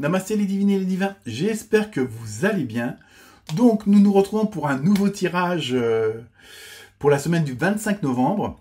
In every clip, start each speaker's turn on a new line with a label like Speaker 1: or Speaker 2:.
Speaker 1: Namasté les divines et les divins, j'espère que vous allez bien. Donc nous nous retrouvons pour un nouveau tirage pour la semaine du 25 novembre.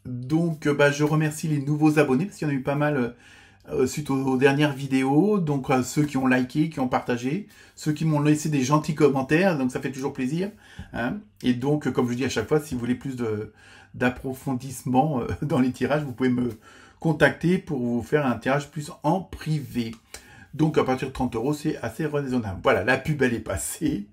Speaker 1: Donc je remercie les nouveaux abonnés parce qu'il y en a eu pas mal suite aux dernières vidéos. Donc ceux qui ont liké, qui ont partagé, ceux qui m'ont laissé des gentils commentaires, donc ça fait toujours plaisir. Hein. Et donc comme je dis à chaque fois, si vous voulez plus d'approfondissement dans les tirages, vous pouvez me contacter pour vous faire un tirage plus en privé. Donc à partir de 30 €, c'est assez raisonnable. Voilà, la pub elle est passée.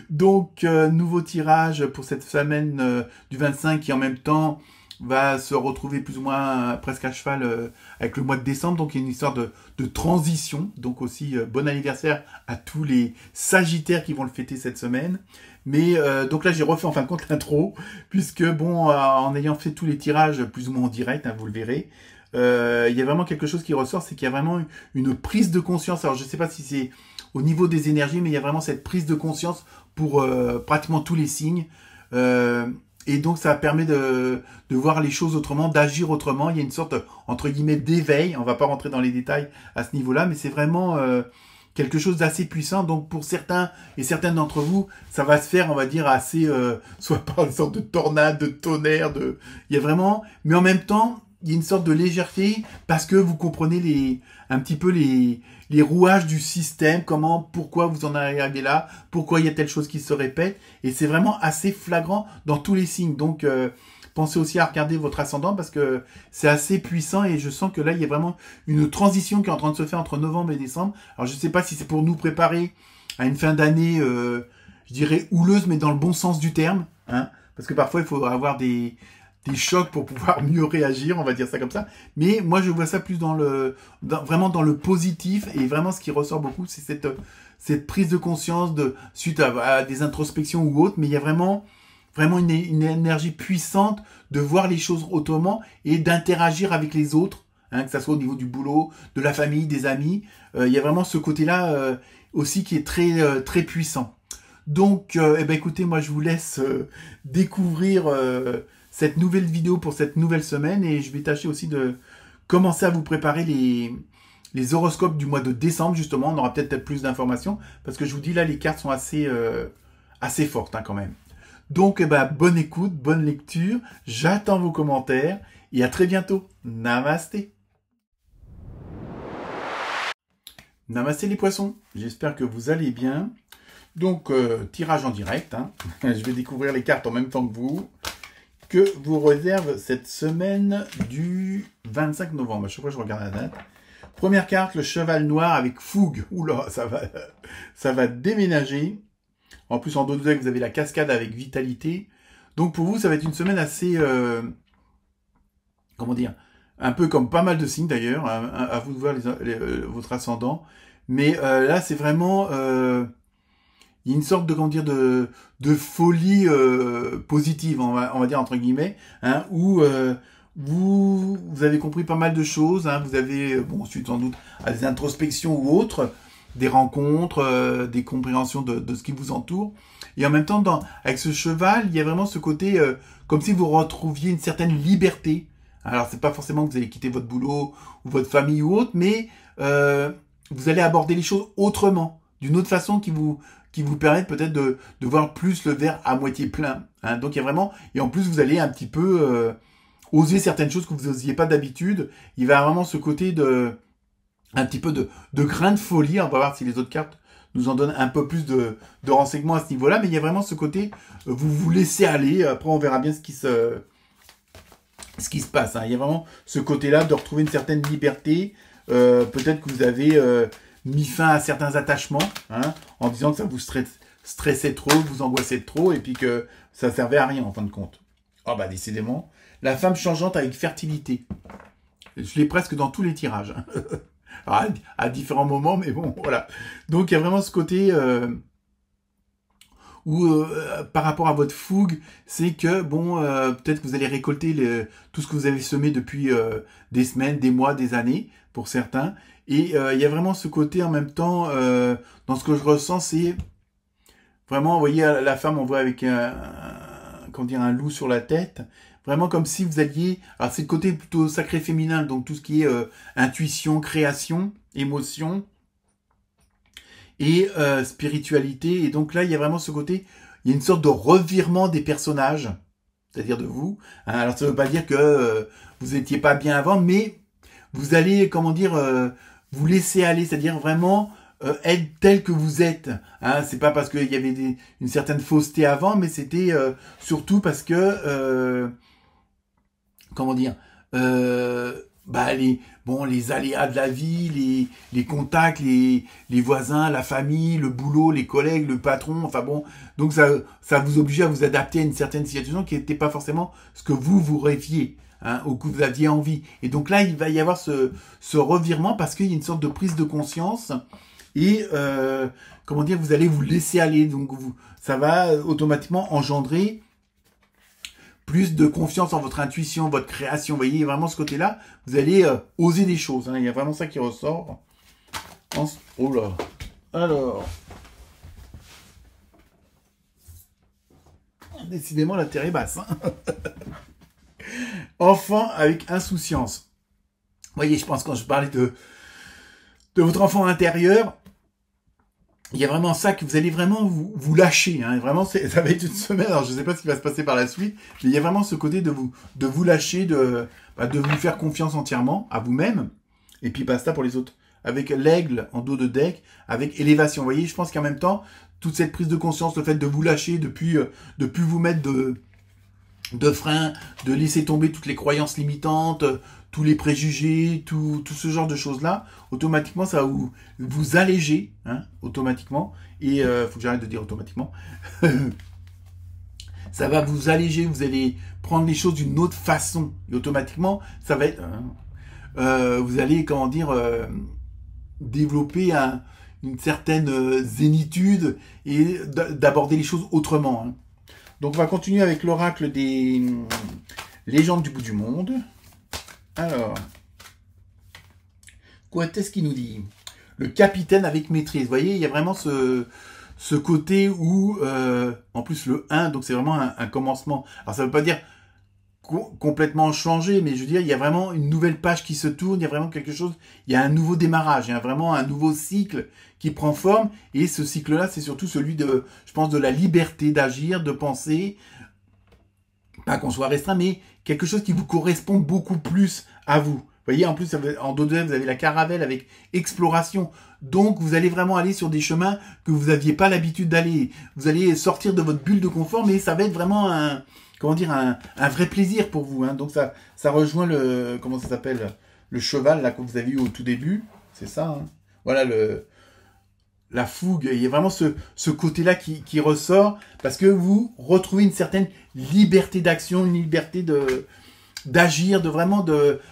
Speaker 1: Donc nouveau tirage pour cette semaine du 25 qui en même temps va se retrouver plus ou moins presque à cheval avec le mois de décembre. Donc il y a une histoire de transition. Donc aussi bon anniversaire à tous les Sagittaires qui vont le fêter cette semaine. Mais donc là j'ai refait en fin de compte l'intro, puisque bon en ayant fait tous les tirages plus ou moins en direct, hein, vous le verrez, il y a vraiment quelque chose qui ressort, c'est qu'il y a vraiment une prise de conscience. Alors je ne sais pas si c'est au niveau des énergies, mais il y a vraiment cette prise de conscience pour pratiquement tous les signes. Et donc ça permet de voir les choses autrement, d'agir autrement. Il y a une sorte, entre guillemets, d'éveil. On ne va pas rentrer dans les détails à ce niveau-là, mais c'est vraiment quelque chose d'assez puissant. Donc pour certains et certaines d'entre vous, ça va se faire, on va dire, assez, soit par une sorte de tornade, de tonnerre, il y a vraiment, mais en même temps, il y a une sorte de légèreté parce que vous comprenez un petit peu les rouages du système, pourquoi vous en arrivez là, pourquoi il y a telle chose qui se répète, et c'est vraiment assez flagrant dans tous les signes. Donc pensez aussi à regarder votre ascendant parce que c'est assez puissant et je sens que là il y a vraiment une transition qui est en train de se faire entre novembre et décembre. Alors je ne sais pas si c'est pour nous préparer à une fin d'année, je dirais houleuse, mais dans le bon sens du terme, hein, parce que parfois il faut avoir des chocs pour pouvoir mieux réagir, on va dire ça comme ça. Mais moi, je vois ça plus vraiment dans le positif, et vraiment ce qui ressort beaucoup, c'est cette prise de conscience suite à des introspections ou autres, mais il y a vraiment une énergie puissante de voir les choses autrement et d'interagir avec les autres, hein, que ça soit au niveau du boulot, de la famille, des amis. Il y a vraiment ce côté-là aussi qui est très, très puissant. Donc, écoutez, moi, je vous laisse découvrir cette nouvelle vidéo pour cette nouvelle semaine, et je vais tâcher aussi de commencer à vous préparer les horoscopes du mois de décembre. Justement, on aura peut-être plus d'informations parce que je vous dis là, les cartes sont assez fortes, hein, quand même. Donc bonne écoute, bonne lecture, j'attends vos commentaires et à très bientôt. Namasté. Namasté les poissons, j'espère que vous allez bien. Donc tirage en direct, hein. Je vais découvrir les cartes en même temps que vous réserve cette semaine du 25 novembre. À chaque fois, je regarde la date. Première carte, le cheval noir avec fougue. Oula, ça va déménager. En plus, en dos de deck, vous avez la cascade avec vitalité. Donc, pour vous, ça va être une semaine assez... comment dire, un peu comme pas mal de signes, d'ailleurs. À vous de voir votre ascendant. Mais là, c'est vraiment... il y a une sorte de folie positive, on va dire entre guillemets, hein, où vous avez compris pas mal de choses, hein, vous avez, suite sans doute à des introspections ou autres, des rencontres, des compréhensions de ce qui vous entoure, et en même temps, avec ce cheval, il y a vraiment ce côté, comme si vous retrouviez une certaine liberté. Alors, c'est pas forcément que vous allez quitter votre boulot ou votre famille ou autre, mais vous allez aborder les choses autrement, d'une autre façon qui vous permettent peut-être de voir plus le verre à moitié plein. Hein. Donc il y a vraiment, et en plus vous allez un petit peu oser certaines choses que vous n'osiez pas d'habitude. Il va y avoir vraiment ce côté un petit peu de grain de folie. On va voir si les autres cartes nous en donnent un peu plus de renseignements à ce niveau-là. Mais il y a vraiment ce côté, vous vous laissez aller. Après on verra bien ce qui se passe. Hein. Il y a vraiment ce côté-là de retrouver une certaine liberté. Peut-être que vous avez... mis fin à certains attachements, hein, en disant que ça vous stressait trop, vous angoissait trop, et puis que ça servait à rien en fin de compte. Oh bah décidément, la femme changeante avec fertilité. Je l'ai presque dans tous les tirages. Alors, à différents moments, mais bon, voilà. Donc il y a vraiment ce côté où par rapport à votre fougue, c'est que peut-être que vous allez récolter tout ce que vous avez semé depuis des semaines, des mois, des années, pour certains. Et il y a vraiment ce côté en même temps, dans ce que je ressens, c'est vraiment, vous voyez, la femme, on voit avec un loup sur la tête, vraiment comme si vous alliez, alors c'est le côté plutôt sacré féminin, donc tout ce qui est intuition, création, émotion, et spiritualité. Et donc là, il y a vraiment ce côté, il y a une sorte de revirement des personnages, c'est-à-dire de vous. Hein. Alors ça ne veut pas dire que vous n'étiez pas bien avant, mais vous allez, comment dire, vous laisser aller, c'est-à-dire vraiment être tel que vous êtes. Hein. C'est pas parce qu'il y avait une certaine fausseté avant, mais c'était surtout parce que, comment dire, les aléas de la vie, les contacts, les voisins, la famille, le boulot, les collègues, le patron, enfin bon, donc ça vous obligeait à vous adapter à une certaine situation qui n'était pas forcément ce que vous rêviez, hein, ou que vous aviez envie. Et donc là, il va y avoir ce revirement parce qu'il y a une sorte de prise de conscience et comment dire, vous allez vous laisser aller, donc ça va automatiquement engendrer plus de confiance en votre intuition, votre création. Vous voyez, vraiment ce côté-là, vous allez oser des choses. Hein. Il y a vraiment ça qui ressort. Oh là. Alors. Décidément, la terre est basse. Hein. Enfant avec insouciance. Vous voyez, je pense quand je parlais de votre enfant intérieur, il y a vraiment ça que vous allez vraiment vous lâcher. Hein. Vraiment, ça va être une semaine. Alors, je ne sais pas ce qui va se passer par la suite, mais il y a vraiment ce côté de vous lâcher, de vous faire confiance entièrement à vous-même. Et puis, basta pour les autres. Avec l'aigle en dos de deck, avec élévation. Vous voyez, je pense qu'en même temps, toute cette prise de conscience, le fait de vous lâcher, de plus vous mettre de frein, de laisser tomber toutes les croyances limitantes, tous les préjugés, tout ce genre de choses-là, automatiquement, ça va vous alléger, hein, automatiquement, et faut que j'arrête de dire automatiquement, ça va vous alléger, vous allez prendre les choses d'une autre façon, et automatiquement, ça va être, vous allez, comment dire, développer une certaine zénitude, et d'aborder les choses autrement, hein. Donc, on va continuer avec l'oracle des légendes du bout du monde. Alors, quoi est-ce qu'il nous dit? Le capitaine avec maîtrise. Vous voyez, il y a vraiment ce côté où, en plus, le 1, donc c'est vraiment un commencement. Alors, ça ne veut pas dire complètement changer, mais je veux dire, il y a vraiment une nouvelle page qui se tourne, il y a vraiment quelque chose, il y a un nouveau démarrage, il y a vraiment un nouveau cycle qui prend forme, et ce cycle-là, c'est surtout celui de, je pense, de la liberté d'agir, de penser, pas qu'on soit restreint, mais quelque chose qui vous correspond beaucoup plus à vous. Vous voyez, en plus, en dos de vous avez la caravelle avec exploration. Donc, vous allez vraiment aller sur des chemins que vous n'aviez pas l'habitude d'aller. Vous allez sortir de votre bulle de confort, mais ça va être vraiment un vrai plaisir pour vous. Hein. Donc, ça rejoint comment ça s'appelle, le cheval, là, que vous avez eu au tout début. C'est ça, hein. Voilà, la fougue. Il y a vraiment ce côté-là qui ressort parce que vous retrouvez une certaine liberté d'action, une liberté d'agir,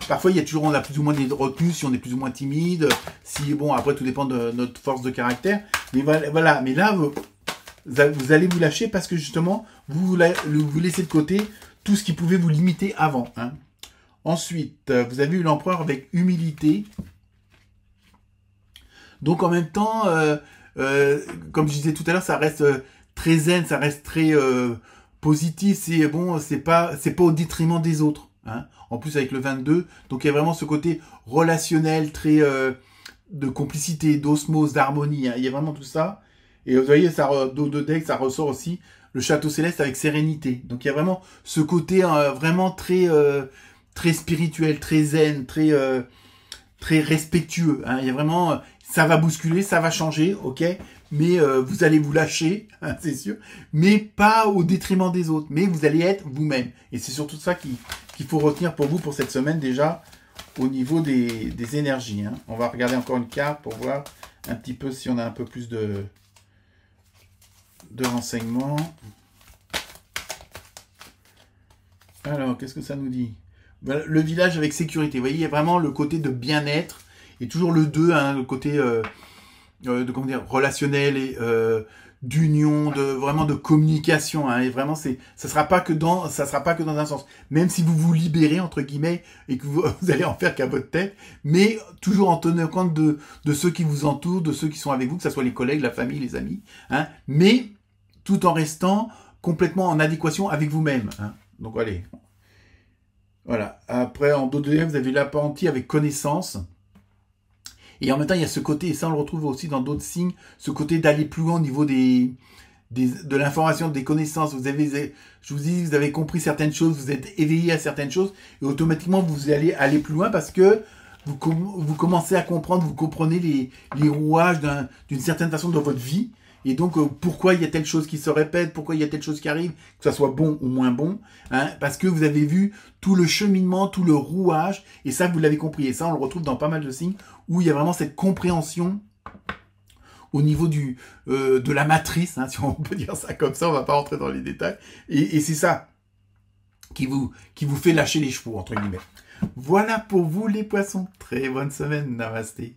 Speaker 1: parfois on a plus ou moins des retenues si on est plus ou moins timide, après tout dépend de notre force de caractère, mais voilà, mais là vous allez vous lâcher parce que justement vous laissez de côté tout ce qui pouvait vous limiter avant, hein. Ensuite, vous avez eu l'empereur avec humilité. Donc en même temps, comme je disais tout à l'heure, ça reste très zen, ça reste très positif. C'est pas au détriment des autres. Hein. En plus avec le 22, donc il y a vraiment ce côté relationnel, très de complicité, d'osmose, d'harmonie. Hein. Il y a vraiment tout ça. Et vous voyez, dos de deck, ça ressort aussi le château céleste avec sérénité. Donc il y a vraiment ce côté vraiment très très spirituel, très zen, très respectueux. Hein. Il y a vraiment ça va bousculer, ça va changer, ok, mais vous allez vous lâcher, hein, c'est sûr, mais pas au détriment des autres, mais vous allez être vous-même. Et c'est surtout ça qu'il faut retenir pour vous pour cette semaine déjà au niveau des énergies. Hein. On va regarder encore une carte pour voir un petit peu si on a un peu plus de renseignements. Alors, qu'est-ce que ça nous dit? Voilà, le village avec sécurité. Vous voyez, il y a vraiment le côté de bien-être. Et toujours le 2, hein, le côté relationnel et d'union, vraiment de communication. Hein, et vraiment, ça sera pas que dans un sens. Même si vous vous libérez, entre guillemets, et que vous allez en faire qu'à votre tête, mais toujours en tenant compte de ceux qui vous entourent, de ceux qui sont avec vous, que ce soit les collègues, la famille, les amis. Hein, mais tout en restant complètement en adéquation avec vous-même. Hein. Donc, allez. Voilà. Après, en dos de lèvres, vous avez l'apprenti avec connaissance. Et en même temps, il y a ce côté, et ça on le retrouve aussi dans d'autres signes, ce côté d'aller plus loin au niveau de l'information, des connaissances. Je vous dis, vous avez compris certaines choses, vous êtes éveillé à certaines choses, et automatiquement vous allez aller plus loin parce que vous commencez à comprendre, vous comprenez les rouages d'une certaine façon dans votre vie. Et donc, pourquoi il y a telle chose qui se répète, pourquoi il y a telle chose qui arrive, que ça soit bon ou moins bon, hein, parce que vous avez vu tout le cheminement, tout le rouage, et ça, vous l'avez compris. Et ça, on le retrouve dans pas mal de signes où il y a vraiment cette compréhension au niveau de la matrice, hein, si on peut dire ça comme ça, on va pas rentrer dans les détails. Et c'est ça qui vous fait lâcher les chevaux, entre guillemets. Voilà pour vous les poissons. Très bonne semaine. Namasté.